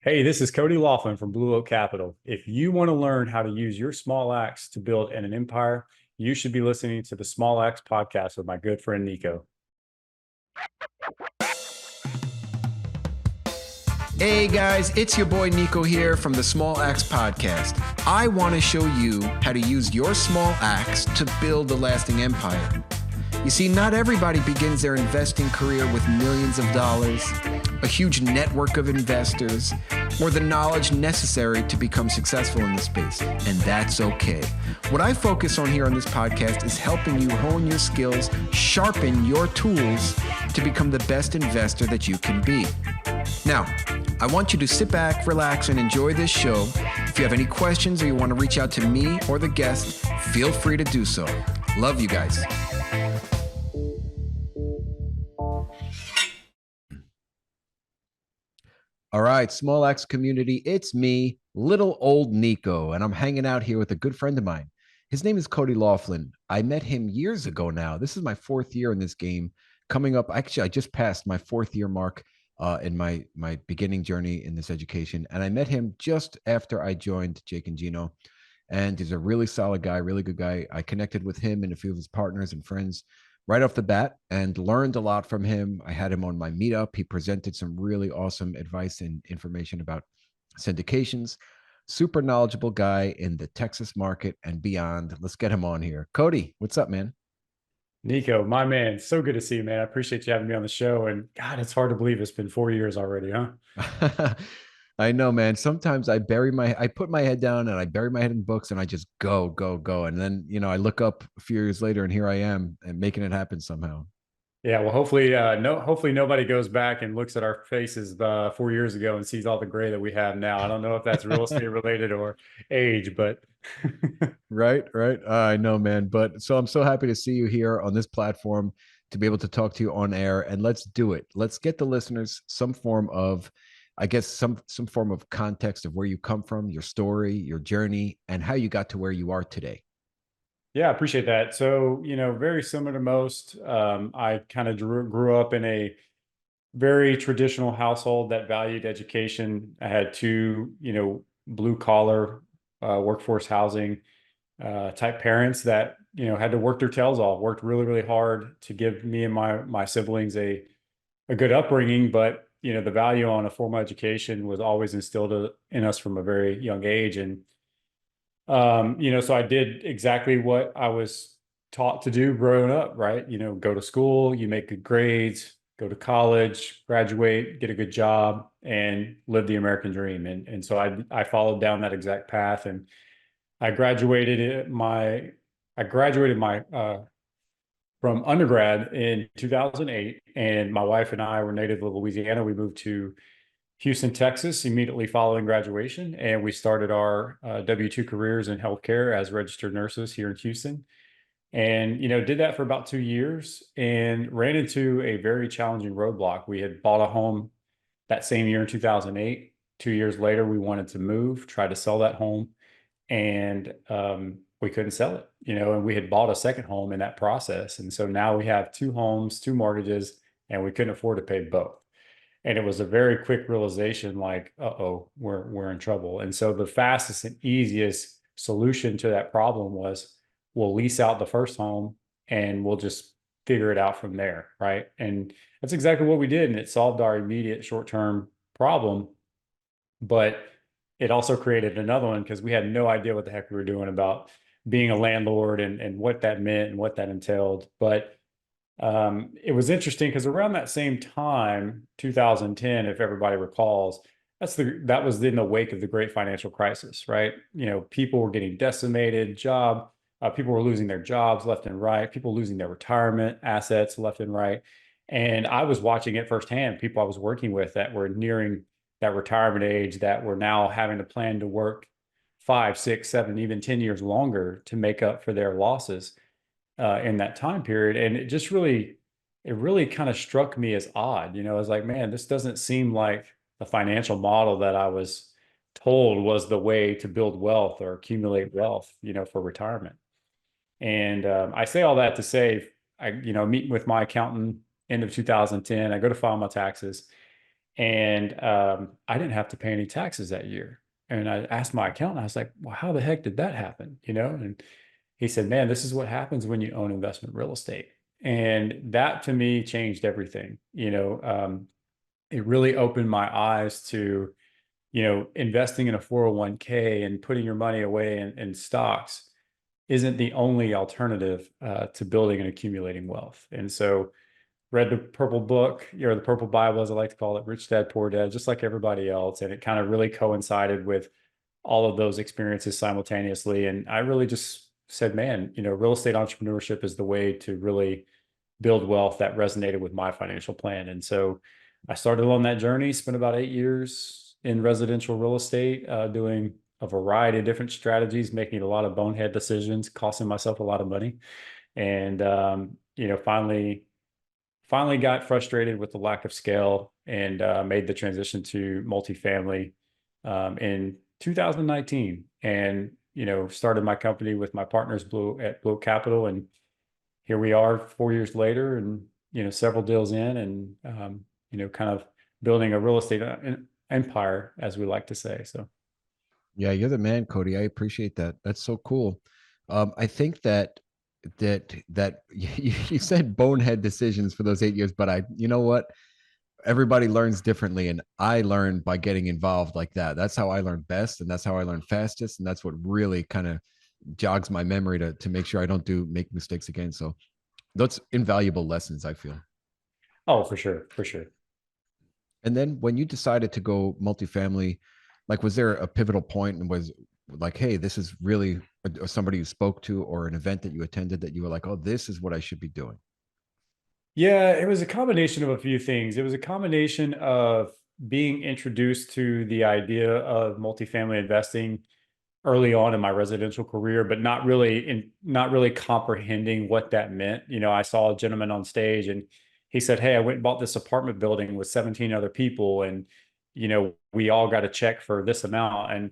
Hey, this is Cody Laughlin from Blue Oak Capital. If you want to learn how to use your small axe to build an empire, you should be listening to the Small Axe podcast with my good friend Nico. Hey guys, it's your boy Nico here from the Small Axe Podcast. I want to show you how to use your small axe to build a lasting empire. You see, not everybody begins their investing career with millions of dollars, a huge network of investors, or the knowledge necessary to become successful in this space, and that's okay. What I focus on here on this podcast is helping you hone your skills, sharpen your tools to become the best investor that you can be. Now, I want you to sit back, relax, and enjoy this show. If you have any questions or you want to reach out to me or the guest, feel free to do so. Love you guys. All right, Small Axe community, it's me, little old Nico, and I'm hanging out here with a good friend of mine. His name is Cody Laughlin. I met him years ago now. This is my fourth year in this game. Coming up, actually, I just passed my fourth year mark in my beginning journey in this education. And I met him just after I joined Jake and Gino. And he's a really solid guy, really good guy. I connected with him and a few of his partners and friends right off the bat and learned a lot from him. I had him on my meetup. He presented some really awesome advice and information about syndications. Super knowledgeable guy in the Texas market and beyond. Let's get him on here. Cody, what's up, man? Nico, my man, so good to see you, man. I appreciate you having me on the show. And God, it's hard to believe it's been 4 years already, huh? I know, man. Sometimes I put my head down and I bury my head in books and I just go, go, go. And then, I look up a few years later and here I am and making it happen somehow. Yeah, well, hopefully nobody goes back and looks at our faces 4 years ago and sees all the gray that we have now. I don't know if that's real estate related or age, but Right, right. I know, man. But so I'm so happy to see you here on this platform to be able to talk to you on air. And let's do it. Let's get the listeners some form of, I guess, some form of context of where you come from, your story, your journey, and how you got to where you are today. yeah, I appreciate that. So, very similar to most, I kind of grew up in a very traditional household that valued education. I had two, blue collar workforce housing type parents that, had to work their tails off, worked really, really hard to give me and my siblings a good upbringing. But, the value on a formal education was always instilled in us from a very young age. And so I did exactly what I was taught to do growing up, right? Go to school, you make good grades, go to college, graduate, get a good job, and live the American dream. And so I followed down that exact path, and I graduated my from undergrad in 2008, and my wife and I were native of Louisiana. We moved to Houston, Texas, immediately following graduation. And we started our W-2 careers in healthcare as registered nurses here in Houston. And, did that for about 2 years and ran into a very challenging roadblock. We had bought a home that same year in 2008. 2 years later, we wanted to move, try to sell that home, and we couldn't sell it, and we had bought a second home in that process. And so now we have two homes, two mortgages, and we couldn't afford to pay both. And it was a very quick realization, like, uh-oh, we're in trouble. And so the fastest and easiest solution to that problem was we'll lease out the first home and we'll just figure it out from there, right? And that's exactly what we did. And it solved our immediate short-term problem, but it also created another one because we had no idea what the heck we were doing about being a landlord and what that meant and what that entailed. But it was interesting because around that same time, 2010, if everybody recalls, that was in the wake of the great financial crisis, right? People were getting decimated, people were losing their jobs left and right, people losing their retirement assets left and right. And I was watching it firsthand, people I was working with that were nearing that retirement age that were now having to plan to work 5, 6, 7, even 10 years longer to make up for their losses in that time period. And it really kind of struck me as odd. I was like, man, this doesn't seem like the financial model that I was told was the way to build wealth or accumulate wealth, for retirement. And I say all that to say, meeting with my accountant end of 2010, I go to file my taxes, And I didn't have to pay any taxes that year. And I asked my accountant, I was like, well, how the heck did that happen? And he said, man, this is what happens when you own investment real estate. And that to me changed everything. It really opened my eyes to, investing in a 401k and putting your money away in stocks isn't the only alternative to building and accumulating wealth. And so read the purple book, or the purple Bible, as I like to call it, Rich Dad, Poor Dad, just like everybody else. And it kind of really coincided with all of those experiences simultaneously. And I really just said, man, real estate entrepreneurship is the way to really build wealth. That resonated with my financial plan. And so I started on that journey, spent about 8 years in residential real estate, doing a variety of different strategies, making a lot of bonehead decisions, costing myself a lot of money. And, finally got frustrated with the lack of scale and made the transition to multifamily in 2019, and started my company with my partners at Blue Capital. And here we are 4 years later, and several deals in, and kind of building a real estate empire, as we like to say. So Yeah, you're the man, Cody. I appreciate that. That's so cool. I think that you said bonehead decisions for those 8 years, but you know what? Everybody learns differently, and I learned by getting involved like that. That's how I learn best, and that's how I learn fastest, and that's what really kind of jogs my memory to make sure I don't make mistakes again. So that's invaluable lessons, I feel. oh, for sure, for sure. And then when you decided to go multifamily, like, was there a pivotal point, and was like, hey, this is really somebody you spoke to or an event that you attended that you were like, oh, this is what I should be doing? Yeah, it was a combination of a few things. It was a combination of being introduced to the idea of multifamily investing early on in my residential career, but not really comprehending what that meant. I saw a gentleman on stage, and he said, "Hey, I went and bought this apartment building with 17 other people, and we all got a check for this amount." And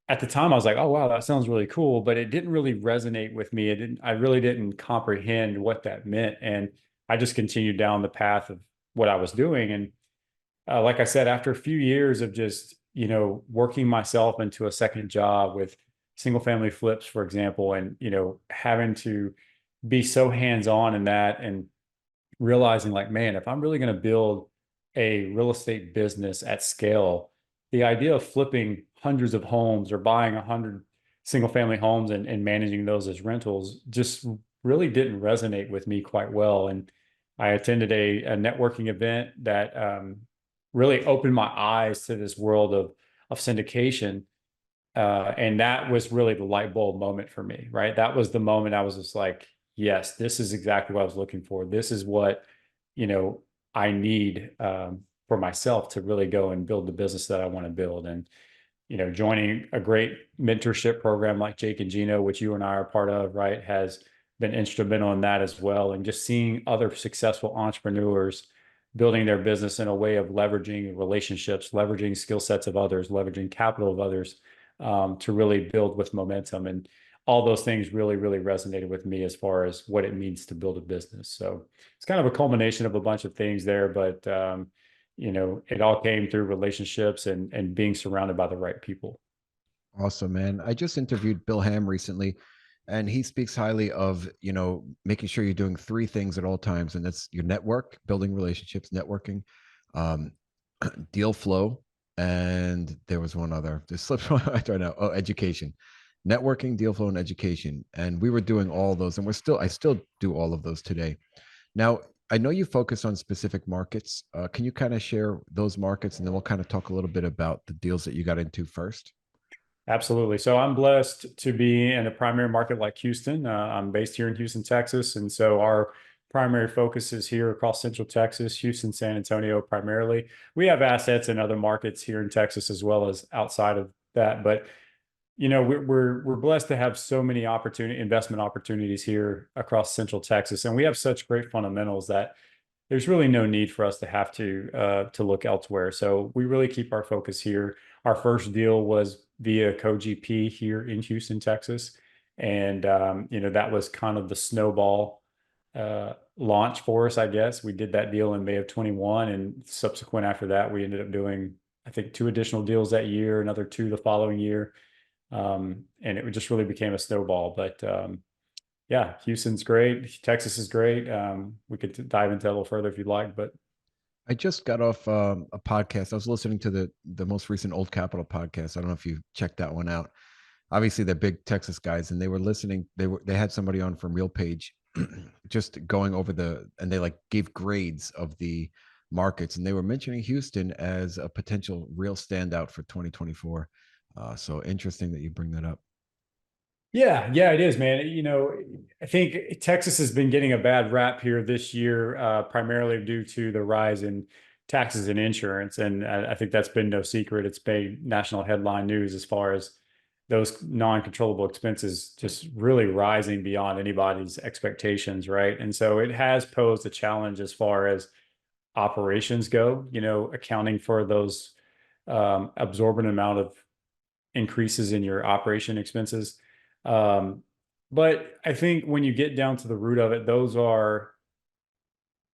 at the time I was like, oh wow, that sounds really cool, but it didn't really resonate with me. I really didn't comprehend what that meant. And I just continued down the path of what I was doing. And like I said, after a few years of just, working myself into a second job with single family flips, for example, and, having to be so hands-on in that, and realizing like, man, if I'm really going to build a real estate business at scale, the idea of flipping hundreds of homes or buying 100 single family homes and managing those as rentals just really didn't resonate with me quite well. And I attended a networking event that really opened my eyes to this world of syndication. And that was really the light bulb moment for me, right? That was the moment I was just like, yes, this is exactly what I was looking for. This is what, you know, I need for myself to really go and build the business that I want to build. And, joining a great mentorship program like Jake and Gino, which you and I are part of, right, has been instrumental in that as well. And just seeing other successful entrepreneurs building their business in a way of leveraging relationships, leveraging skill sets of others, leveraging capital of others, to really build with momentum. And all those things really, really resonated with me as far as what it means to build a business. So it's kind of a culmination of a bunch of things there, but it all came through relationships and being surrounded by the right people. Awesome, man. I just interviewed Bill Ham recently, and he speaks highly of, making sure you're doing three things at all times. And that's your network, building relationships, networking, um, deal flow. And there was one other, just slipped one, I don't know. Oh, education, networking, deal flow, and education. And we were doing all those, and I still do all of those today. Now, I know you focus on specific markets. Can you kind of share those markets, and then we'll kind of talk a little bit about the deals that you got into first? Absolutely. So I'm blessed to be in a primary market like Houston. I'm based here in Houston, Texas. And so our primary focus is here across Central Texas, Houston, San Antonio primarily. We have assets in other markets here in Texas as well as outside of that. But we're blessed to have so many investment opportunities here across Central Texas, and we have such great fundamentals that there's really no need for us to have to look elsewhere. So we really keep our focus here. Our first deal was via CoGP here in Houston, Texas, and that was kind of the snowball launch for us, I guess. We did that deal in May of 21, and subsequent after that, we ended up doing, I think, two additional deals that year, another two the following year. And it just really became a snowball. But yeah, Houston's great. Texas is great. We could dive into that a little further if you'd like, but I just got off a podcast. I was listening to the most recent Old Capital podcast. I don't know if you checked that one out. Obviously, they're big Texas guys, and they were listening. They had somebody on from Real Page, just going over and they like gave grades of the markets, and they were mentioning Houston as a potential real standout for 2024. So interesting that you bring that up. yeah, it is, man. I think Texas has been getting a bad rap here this year, primarily due to the rise in taxes and insurance. And I think that's been no secret. It's made national headline news as far as those non-controllable expenses just really rising beyond anybody's expectations, right? And so it has posed a challenge as far as operations go, accounting for those absorbent amount of increases in your operation expenses. Um, but I think when you get down to the root of it, those are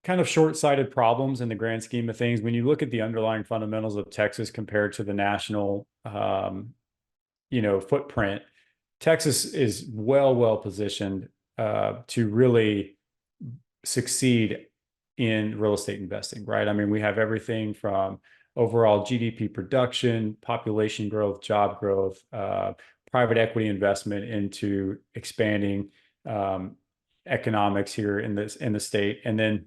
kind of short-sighted problems in the grand scheme of things. When you look at the underlying fundamentals of Texas compared to the national, footprint, Texas is well positioned to really succeed in real estate investing, right? I mean, we have everything from overall GDP production, population growth, job growth, private equity investment into expanding economics here in the state, and then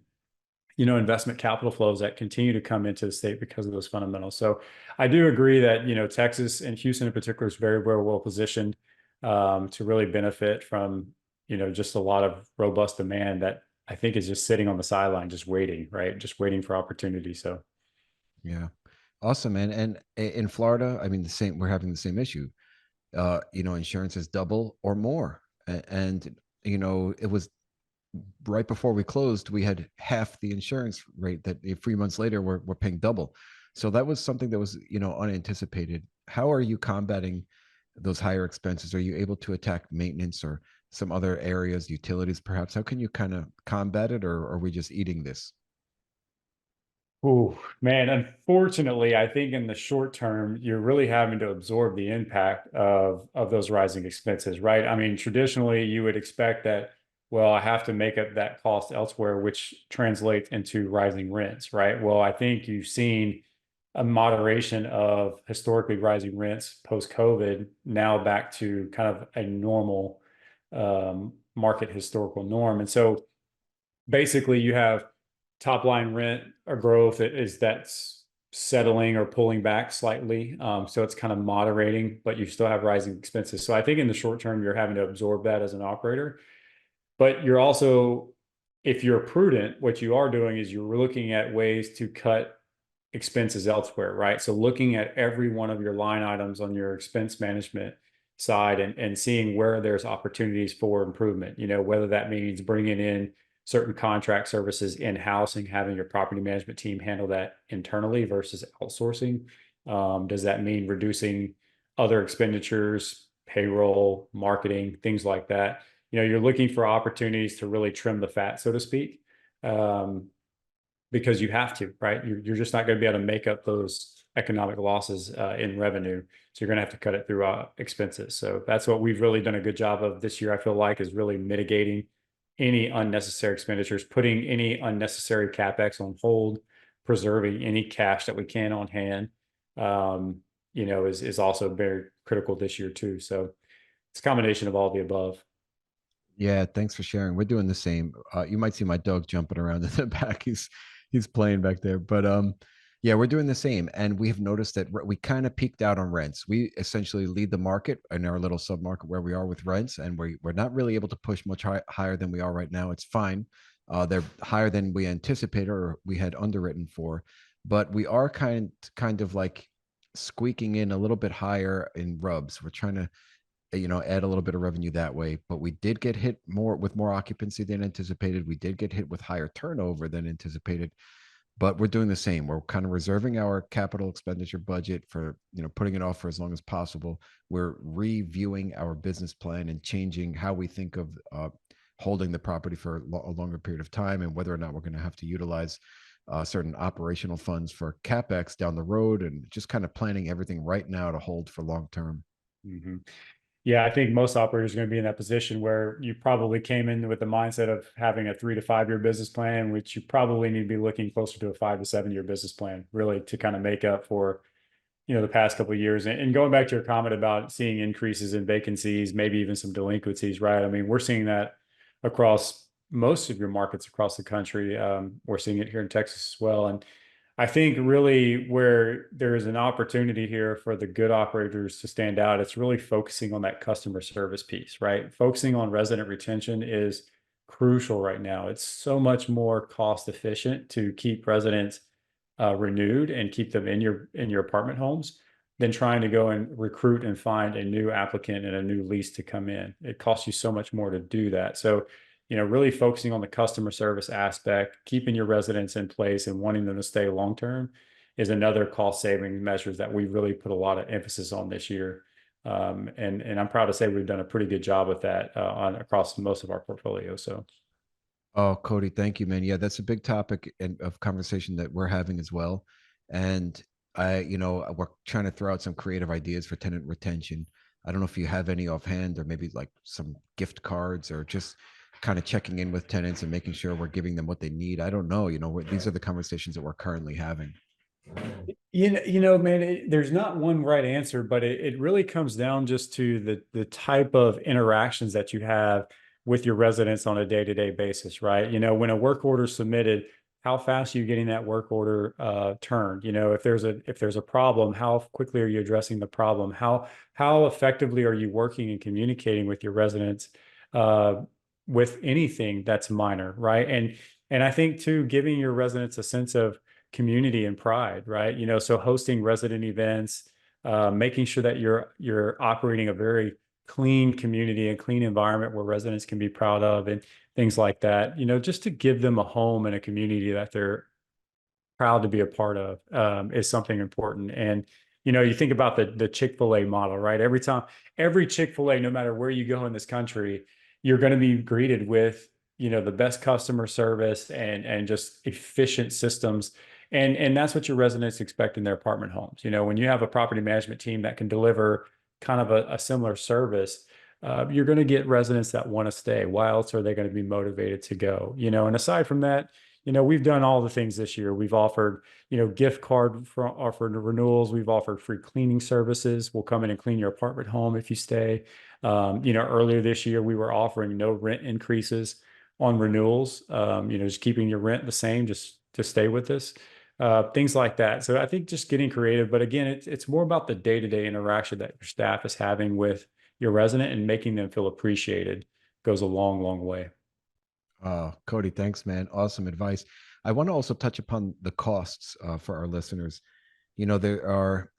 investment capital flows that continue to come into the state because of those fundamentals. So I do agree that Texas and Houston in particular is very well positioned to really benefit from just a lot of robust demand that I think is just sitting on the sideline, just waiting, right? Just waiting for opportunity. So Yeah, awesome, man. And in Florida, I mean, the same. We're having the same issue. Insurance is double or more, and it was right before we closed, we had half the insurance rate that 3 months later we're paying double. So that was something that was, unanticipated. How are you combating those higher expenses? Are you able to attack maintenance or some other areas, utilities perhaps? How can you kind of combat it, or are we just eating this? oh man, unfortunately, I think in the short term, you're really having to absorb the impact of those rising expenses, right? I mean, traditionally, you would expect that, well, I have to make up that cost elsewhere, which translates into rising rents, right? Well, I think you've seen a moderation of historically rising rents post-COVID, now back to kind of a normal market historical norm. And so basically you have top line rent or growth is that's settling or pulling back slightly. So it's kind of moderating, but you still have rising expenses. So I think in the short term, you're having to absorb that as an operator. But you're also, if you're prudent, what you are doing is you're looking at ways to cut expenses elsewhere, right? So looking at every one of your line items on your expense management side and seeing where there's opportunities for improvement, whether that means bringing in certain contract services in-house and having your property management team handle that internally versus outsourcing. Does that mean reducing other expenditures, payroll, marketing, things like that? You're looking for opportunities to really trim the fat, so to speak, because you have to, right? You're just not going to be able to make up those economic losses in revenue. So you're going to have to cut it through expenses. So that's what we've really done a good job of this year, I feel like, is really mitigating any unnecessary expenditures, putting any unnecessary CapEx on hold, preserving any cash that we can on hand, is also very critical this year too. So it's a combination of all the above. Yeah, thanks for sharing. We're doing the same. You might see my dog jumping around in the back. He's playing back there. But yeah, we're doing the same. And we've noticed that we kind of peaked out on rents. We essentially lead the market in our little submarket where we are with rents, and we're not really able to push much higher than we are right now. It's fine. They're higher than we anticipated or we had underwritten for, but we are kind of like squeaking in a little bit higher in rubs. We're trying to add a little bit of revenue that way. But we did get hit more occupancy than anticipated. We did get hit with higher turnover than anticipated. But we're doing the same. We're kind of reserving our capital expenditure budget for, putting it off for as long as possible. We're reviewing our business plan and changing how we think of holding the property for a longer period of time, and whether or not we're going to have to utilize certain operational funds for capex down the road, and just kind of planning everything right now to hold for long term. Mhm. Yeah, I think most operators are going to be in that position where you probably came in with the mindset of having a 3 to 5 year business plan, which you probably need to be looking closer to a 5 to 7 year business plan, really, to kind of make up for, the past couple of years. And going back to your comment about seeing increases in vacancies, maybe even some delinquencies, right? I mean, we're seeing that across most of your markets across the country. We're seeing it here in Texas as well. And I think really where there is an opportunity here for the good operators to stand out, it's really focusing on that customer service piece, right? Focusing on resident retention is crucial right now. It's so much more cost efficient to keep residents renewed and keep them in your apartment homes than trying to go and recruit and find a new applicant and a new lease to come in. It costs you so much more to do that. So, really focusing on the customer service aspect, keeping your residents in place and wanting them to stay long term is another cost saving measures that we really put a lot of emphasis on this year. And I'm proud to say we've done a pretty good job with that on across most of our portfolio. So. Oh, Cody, thank you, man. Yeah, that's a big topic of conversation that we're having as well. And we're trying to throw out some creative ideas for tenant retention. I don't know if you have any offhand, or maybe like some gift cards, or just kind of checking in with tenants and making sure we're giving them what they need. I don't know. These are the conversations that we're currently having. Man, there's not one right answer, but it really comes down just to the type of interactions that you have with your residents on a day-to-day basis, right? When a work order is submitted, how fast are you getting that work order turned? If there's a problem, how quickly are you addressing the problem? How effectively are you working and communicating with your residents uh, with anything that's minor, right? And I think too, giving your residents a sense of community and pride, right? So hosting resident events, making sure that you're operating a very clean community and clean environment where residents can be proud of and things like that, just to give them a home and a community that they're proud to be a part of is something important. And you think about the Chick-fil-A model, right? Every Chick-fil-A, no matter where you go in this country, you're going to be greeted with the best customer service and just efficient systems. And that's what your residents expect in their apartment homes. When you have a property management team that can deliver kind of a similar service, you're going to get residents that want to stay. Why else are they going to be motivated to go? And aside from that, we've done all the things this year. We've offered, gift card offered renewals. We've offered free cleaning services. We'll come in and clean your apartment home if you stay. Earlier this year, we were offering no rent increases on renewals. Just keeping your rent the same, just to stay with us. Things like that. So I think just getting creative, but again, it's more about the day-to-day interaction that your staff is having with your resident and making them feel appreciated goes a long, long way. Cody, thanks, man. Awesome advice. I want to also touch upon the costs for our listeners. There are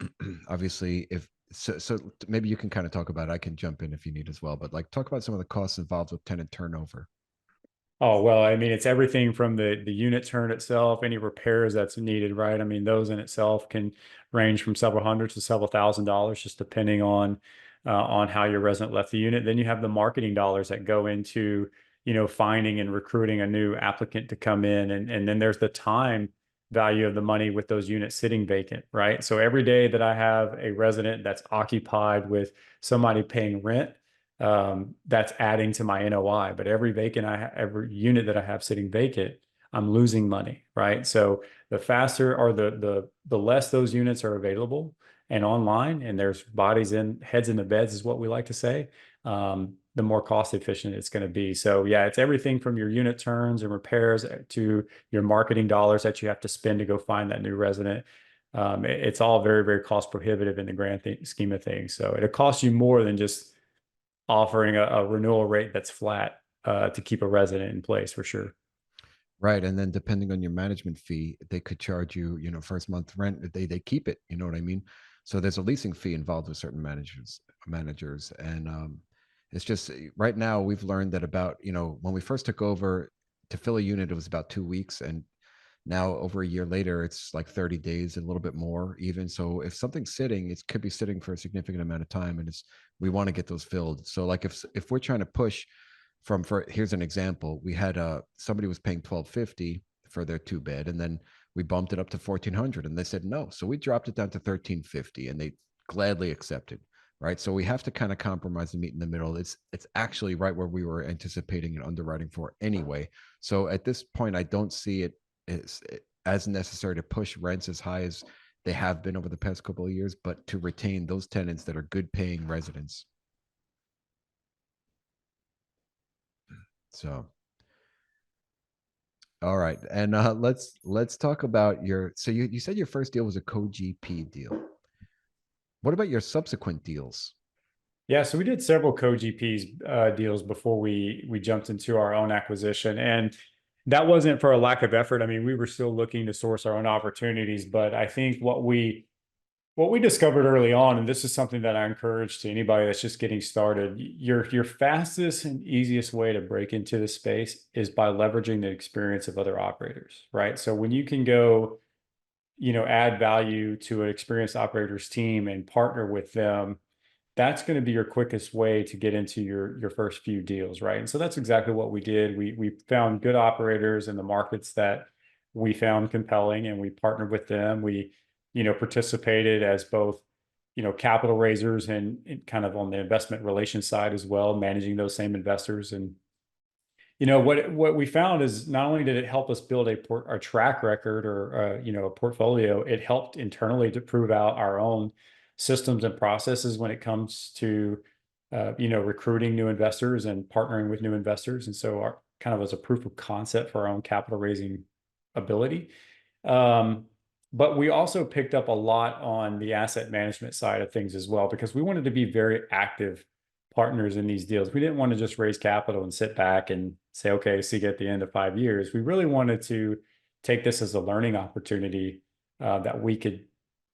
obviously, if so maybe you can kind of talk about it. I can jump in if you need as well, but like talk about some of the costs involved with tenant turnover. Oh, well, I mean, it's everything from the unit turn itself, any repairs that's needed, right? I mean, those in itself can range from several hundreds to several $1,000s, just depending on how your resident left the unit. Then you have the marketing dollars that go into, finding and recruiting a new applicant to come in. And then there's the time value of the money with those units sitting vacant, right? So every day that I have a resident that's occupied with somebody paying rent, that's adding to my NOI. But every unit that I have sitting vacant, I'm losing money, right? So the faster or the less those units are available and online, and there's heads in the beds, is what we like to say. The more cost efficient it's going to be. So yeah, it's everything from your unit turns and repairs to your marketing dollars that you have to spend to go find that new resident. It's all very, very cost prohibitive in the grand scheme of things. So it'll cost you more than just offering a renewal rate that's flat to keep a resident in place for sure. Right. And then depending on your management fee, they could charge you, first month rent. They keep it, you know what I mean? So there's a leasing fee involved with certain managers. And it's just right now we've learned that about, when we first took over to fill a unit, it was about 2 weeks. And now over a year later, it's like 30 days and a little bit more even. So if something's sitting, it could be sitting for a significant amount of time, and we want to get those filled. So like if we're trying to push for here's an example. We had somebody was paying 1250 for their two bed, and then we bumped it up to 1400, and they said no. So we dropped it down to 1350, and they gladly accepted. Right. So we have to kind of compromise and meet in the middle. It's actually right where we were anticipating and underwriting for anyway. So at this point, I don't see it as necessary to push rents as high as they have been over the past couple of years, but to retain those tenants that are good paying residents. So, all right, and let's talk about your. So you said your first deal was a co-GP deal. What about your subsequent deals? Yeah, so we did several co-GPs deals before we jumped into our own acquisition, and that wasn't for a lack of effort. I mean, we were still looking to source our own opportunities, but I think what we discovered early on, and this is something that I encourage to anybody that's just getting started, your fastest and easiest way to break into the space is by leveraging the experience of other operators, right? So when you can go, add value to an experienced operator's team and partner with them, that's going to be your quickest way to get into your first few deals, right? And so that's exactly what we did. We found good operators in the markets that we found compelling, and we partnered with them. We, participated as both, capital raisers and kind of on the investment relations side as well, managing those same investors. And what we found is not only did it help us build a track record or a portfolio, it helped internally to prove out our own systems and processes when it comes to recruiting new investors and partnering with new investors. And so our kind of as a proof of concept for our own capital raising ability. Um, but we also picked up a lot on the asset management side of things as well, because we wanted to be very active partners in these deals. We didn't want to just raise capital and sit back and say, okay, see you at the end of 5 years. We really wanted to take this as a learning opportunity that we could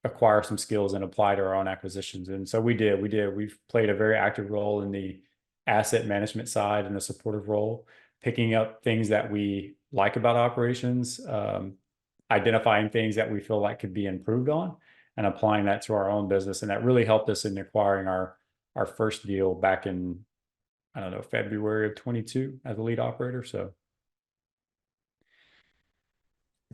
acquire some skills and apply to our own acquisitions. And so we did. We've played a very active role in the asset management side and a supportive role, picking up things that we like about operations, identifying things that we feel like could be improved on, and applying that to our own business. And that really helped us in acquiring our first deal back in, I don't know, February of 22 as a lead operator. So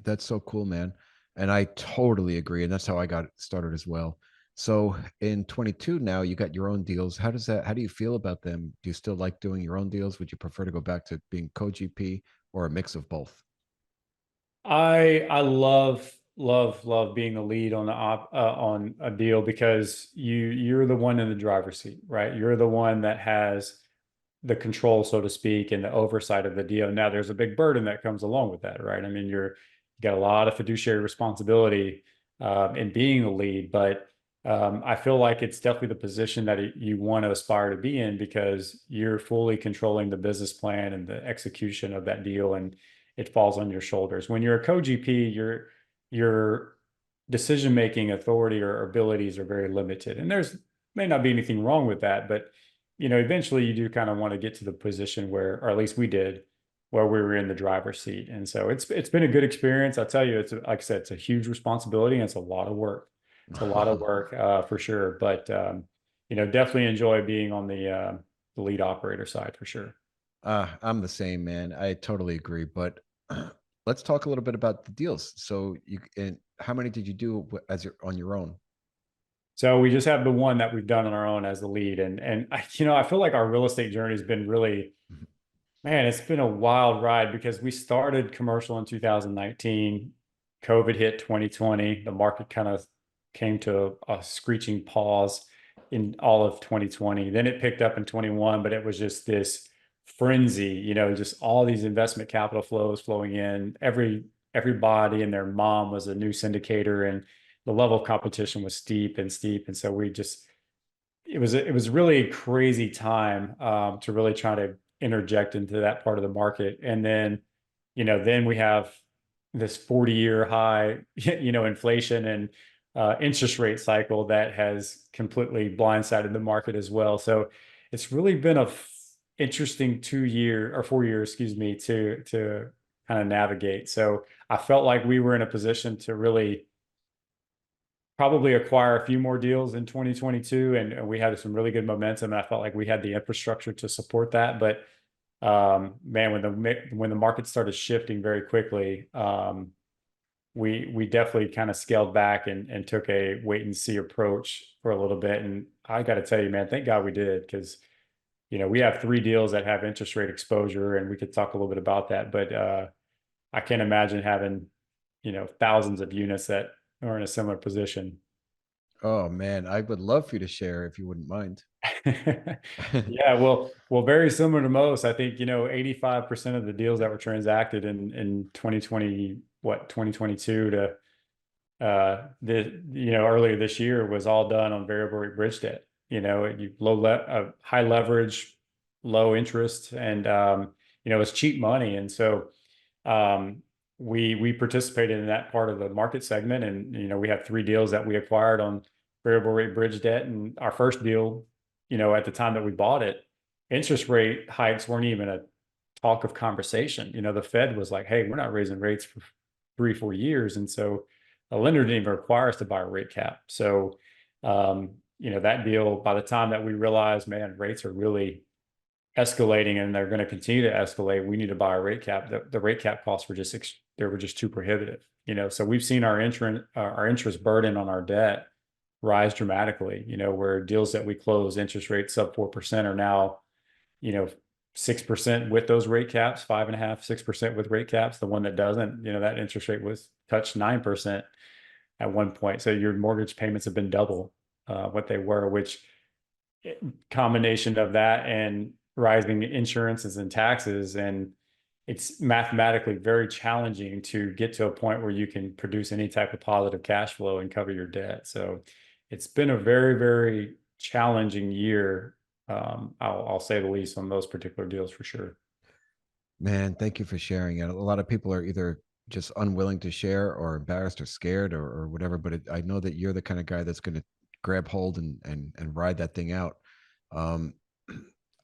That's so cool, man. And I totally agree. And that's how I got started as well. So in 22 now, you got your own deals. How do you feel about them? Do you still like doing your own deals? Would you prefer to go back to being co-GP or a mix of both? I love being the lead on on a deal, because you're the one in the driver's seat, right? You're the one that has the control, so to speak, and the oversight of the deal. Now, there's a big burden that comes along with that, right? I mean, you got a lot of fiduciary responsibility in being the lead, but I feel like it's definitely the position that you want to aspire to be in, because you're fully controlling the business plan and the execution of that deal, and it falls on your shoulders. When you're a co-GP, your decision-making authority or abilities are very limited, and there's may not be anything wrong with that, but eventually you do kind of want to get to the position where, or at least we did, where we were in the driver's seat. And so it's been a good experience. I tell you, like I said, it's a huge responsibility, and it's a lot of work. It's a lot of work for sure. But definitely enjoy being on the lead operator side for sure. I'm the same, man. I totally agree. But let's talk a little bit about the deals. So and how many did you do as on your own? So we just have the one that we've done on our own as the lead, and I feel like our real estate journey has been really, man, it's been a wild ride, because we started commercial in 2019. COVID hit 2020. The market kind of came to a screeching pause in all of 2020. Then it picked up in 21, but it was just this frenzy, just all these investment capital flows flowing in. Everybody and their mom was a new syndicator, and the level of competition was steep and steep. And so it was really a crazy time to really try to interject into that part of the market. And then we have this 40-year high, inflation and interest rate cycle that has completely blindsided the market as well. So it's really been a interesting 2 year or 4 years, excuse me, to kind of navigate. So I felt like we were in a position to really probably acquire a few more deals in 2022, and we had some really good momentum, and I felt like we had the infrastructure to support that. But Man, when the market started shifting very quickly, we definitely kind of scaled back and took a wait and see approach for a little bit. And I got to tell you, man, thank God we did, because we have three deals that have interest rate exposure, and we could talk a little bit about that. But I can't imagine having thousands of units that are in a similar position. Oh man, I would love for you to share if you wouldn't mind. Yeah, well, very similar to most. I think, 85% of the deals that were transacted in 2020, 2022 to earlier this year was all done on variable rate bridge debt. High leverage, low interest, and it's cheap money. And so um, we participated in that part of the market segment, and we have three deals that we acquired on variable rate bridge debt. And our first deal, at the time that we bought it, interest rate hikes weren't even a talk of conversation. The Fed was like, "Hey, we're not raising rates for 3, 4 years," and so a lender didn't even require us to buy a rate cap. So, that deal, by the time that we realized, man, rates are really escalating and they're going to continue to escalate, we need to buy a rate cap. The rate cap costs were they were just too prohibitive. So we've seen our interest burden on our debt rise dramatically. Where deals that we close interest rates sub 4% are now, you know 6% with those rate caps, 5.5, 6% with rate caps. The one that doesn't, that interest rate was touched 9% at one point. So your mortgage payments have been double what they were, which combination of that and rising insurances and taxes, and it's mathematically very challenging to get to a point where you can produce any type of positive cash flow and cover your debt. So it's been a very, very challenging year. I'll say the least on those particular deals for sure. Man, thank you for sharing it. A lot of people are either just unwilling to share or embarrassed or scared or whatever, but I know that you're the kind of guy that's going to grab hold and ride that thing out. Um,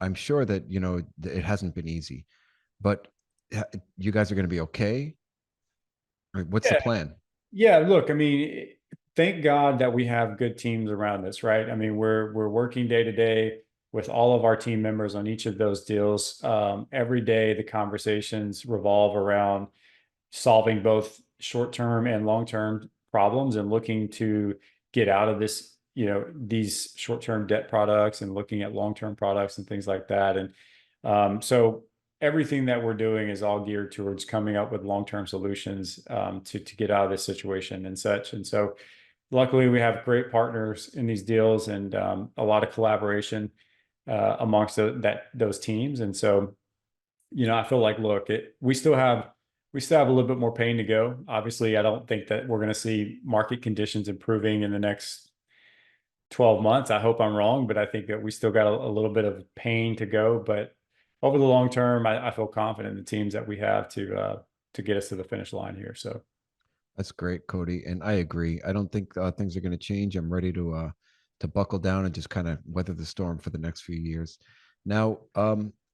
I'm sure that, it hasn't been easy, but you guys are going to be okay. Like, what's the Yeah, plan? yeah. Look, I mean, thank God that we have good teams around us, right? I mean, we're working day to day with all of our team members on each of those deals. Every day, the conversations revolve around solving both short-term and long-term problems and looking to get out of this, these short-term debt products and looking at long-term products and things like that. And so everything that we're doing is all geared towards coming up with long-term solutions to get out of this situation and such. And so luckily we have great partners in these deals and a lot of collaboration amongst those teams. And so I feel like, look, we still have a little bit more pain to go. Obviously, I don't think that we're going to see market conditions improving in the next 12 months. I hope I'm wrong, but I think that we still got a little bit of pain to go. But over the long term, I feel confident in the teams that we have to get us to the finish line here. So That's great, Cody, and I agree. I don't think things are going to change. I'm ready to buckle down and just kind of weather the storm for the next few years. Now,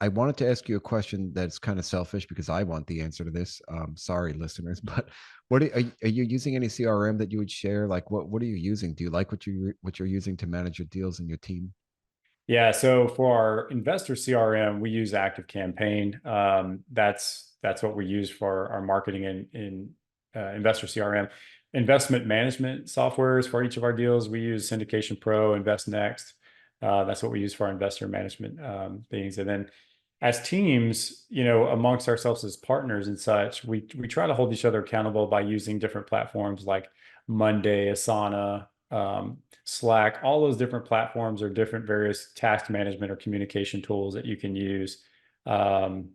I wanted to ask you a question that's kind of selfish because I want the answer to this. Sorry, listeners, but are you using any CRM that you would share? Like, what are you using? Do you like what you're using to manage your deals and your team? yeah, so for our investor CRM, we use Active Campaign. That's what we use for our marketing in investor CRM. Investment management softwares for each of our deals, we use Syndication Pro, Invest Next. That's what we use for our investor management things. And then as teams, amongst ourselves as partners and such, we try to hold each other accountable by using different platforms like Monday, Asana, Slack. All those different platforms are different various task management or communication tools that you can use um,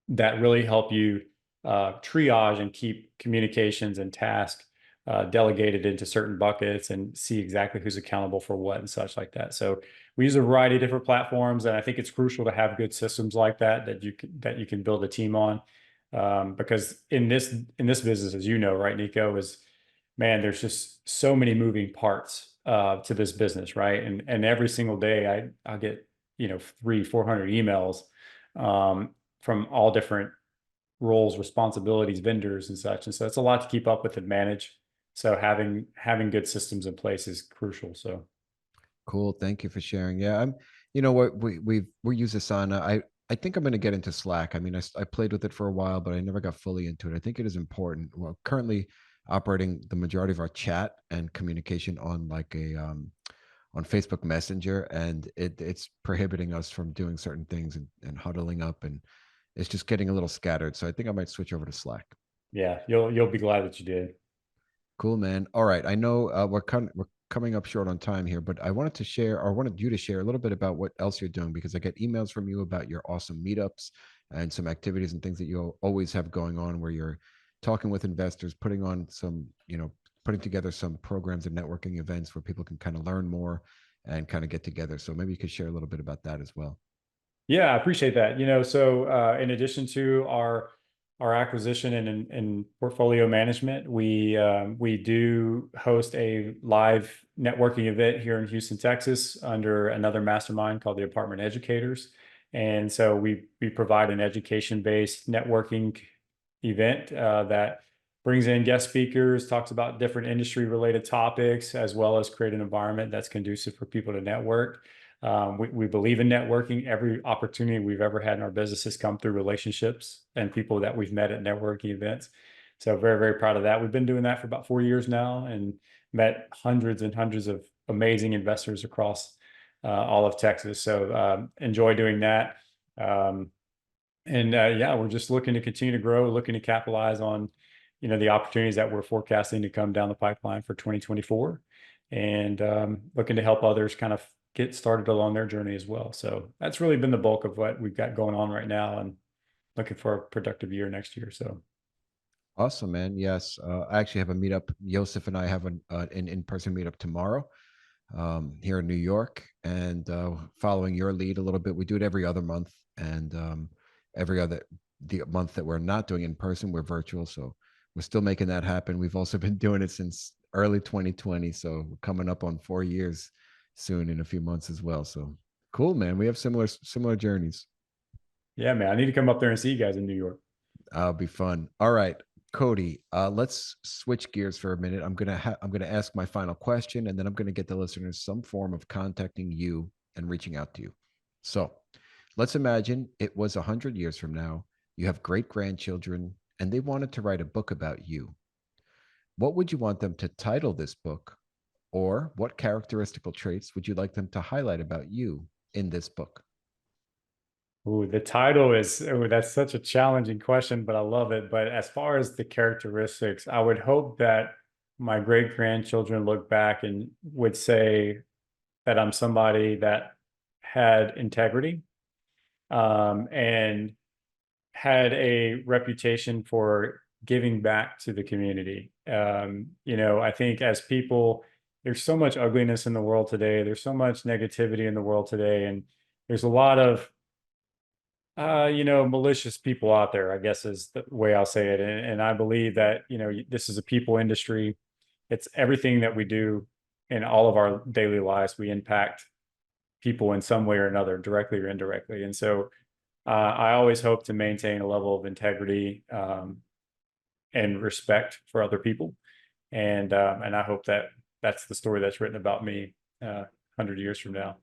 that really help you triage and keep communications and tasks delegated into certain buckets and see exactly who's accountable for what and such like that. So we use a variety of different platforms, and I think it's crucial to have good systems like that you can build a team on. Because in this business, as you know, right, Nico, is man, there's just so many moving parts to this business, right? And every single day I'll get 300-400 emails from all different roles, responsibilities, vendors, and such. And so it's a lot to keep up with and manage. So having good systems in place is crucial. So Cool. Thank you for sharing. Yeah, I'm. You know what? We use Asana. I think I'm going to get into Slack. I mean, I played with it for a while, but I never got fully into it. I think it is important. Well, currently operating the majority of our chat and communication on like a on Facebook Messenger, and it's prohibiting us from doing certain things and huddling up, and it's just getting a little scattered. So I think I might switch over to Slack. Yeah, you'll be glad that you did. Cool, man. All right, I know we're coming up short on time here, but I wanted to share, or wanted you to share a little bit about what else you're doing, because I get emails from you about your awesome meetups and some activities and things that you always have going on, where you're talking with investors, putting on some, putting together some programs and networking events where people can kind of learn more and kind of get together. So maybe you could share a little bit about that as well. Yeah, I appreciate that. So in addition to our acquisition and portfolio management, we do host a live networking event here in Houston, Texas, under another mastermind called the Apartment Educators. And so we provide an education-based networking event that brings in guest speakers, talks about different industry-related topics, as well as create an environment that's conducive for people to network. We believe in networking. Every opportunity we've ever had in our business has come through relationships and people that we've met at networking events. So very, very proud of that. We've been doing that for about 4 years now and met hundreds and hundreds of amazing investors across all of Texas. So enjoy doing that. Yeah, we're just looking to continue to grow, looking to capitalize on, the opportunities that we're forecasting to come down the pipeline for 2024, and looking to help others kind of get started along their journey as well. So that's really been the bulk of what we've got going on right now, and looking for a productive year next year. So Awesome, man. Yes, I actually have a meetup. Joseph and I have an in-person meetup tomorrow here in New York, and following your lead a little bit, we do it every other month, and every other the month that we're not doing in person, we're virtual. So we're still making that happen. We've also been doing it since early 2020, so we're coming up on 4 years soon in a few months as well. So cool, man. We have similar journeys. yeah, man, I need to come up there and see you guys in New York. That'll be fun. All right, Cody, let's switch gears for a minute. I'm gonna ask my final question, and then I'm gonna get the listeners some form of contacting you and reaching out to you. So let's imagine it was 100 years from now. You have great grandchildren, and they wanted to write a book about you. What would you want them to title this book, or what characteristical traits would you like them to highlight about you in this book? Ooh, the title is, that's such a challenging question, but I love it. But as far as the characteristics, I would hope that my great grandchildren look back and would say that I'm somebody that had integrity, and had a reputation for giving back to the community. I think as people, there's so much ugliness in the world today. There's so much negativity in the world today. And there's a lot of, malicious people out there, I guess is the way I'll say it. And I believe that, this is a people industry. It's everything that we do in all of our daily lives. We impact people in some way or another, directly or indirectly. And so I always hope to maintain a level of integrity and respect for other people. And I hope that that's the story that's written about me 100 years from now.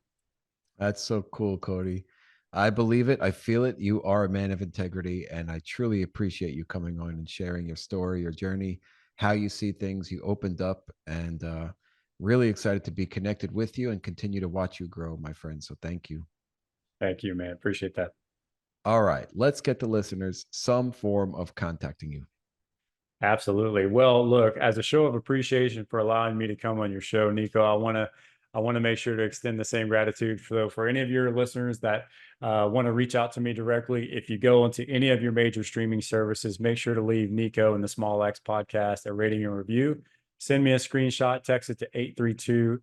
That's so cool, Cody. I believe it. I feel it. You are a man of integrity, and I truly appreciate you coming on and sharing your story, your journey, how you see things. You opened up, and really excited to be connected with you and continue to watch you grow, my friend. So thank you. Thank you, man. Appreciate that. All right, let's get the listeners some form of contacting you. Absolutely. Well, look, as a show of appreciation for allowing me to come on your show, Nico, I want to make sure to extend the same gratitude for any of your listeners that want to reach out to me directly. If you go into any of your major streaming services, make sure to leave Nico and the Small X podcast a rating and review. Send me a screenshot, text it to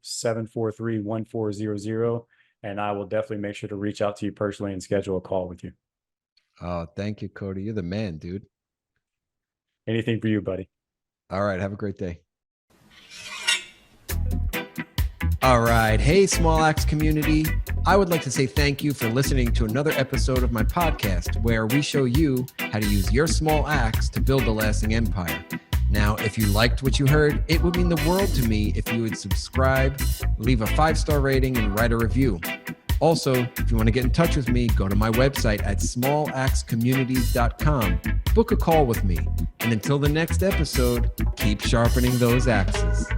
832-743-1400, and I will definitely make sure to reach out to you personally and schedule a call with you. Oh, thank you, Cody. You're the man, dude. Anything for you, buddy. All right, have a great day. All right. Hey, Small Axe community. I would like to say thank you for listening to another episode of my podcast, where we show you how to use your small axe to build a lasting empire. Now, if you liked what you heard, it would mean the world to me if you would subscribe, leave a 5-star rating, and write a review. Also, if you want to get in touch with me, go to my website at smalaxecommunities.com. Book a call with me. And until the next episode, keep sharpening those axes.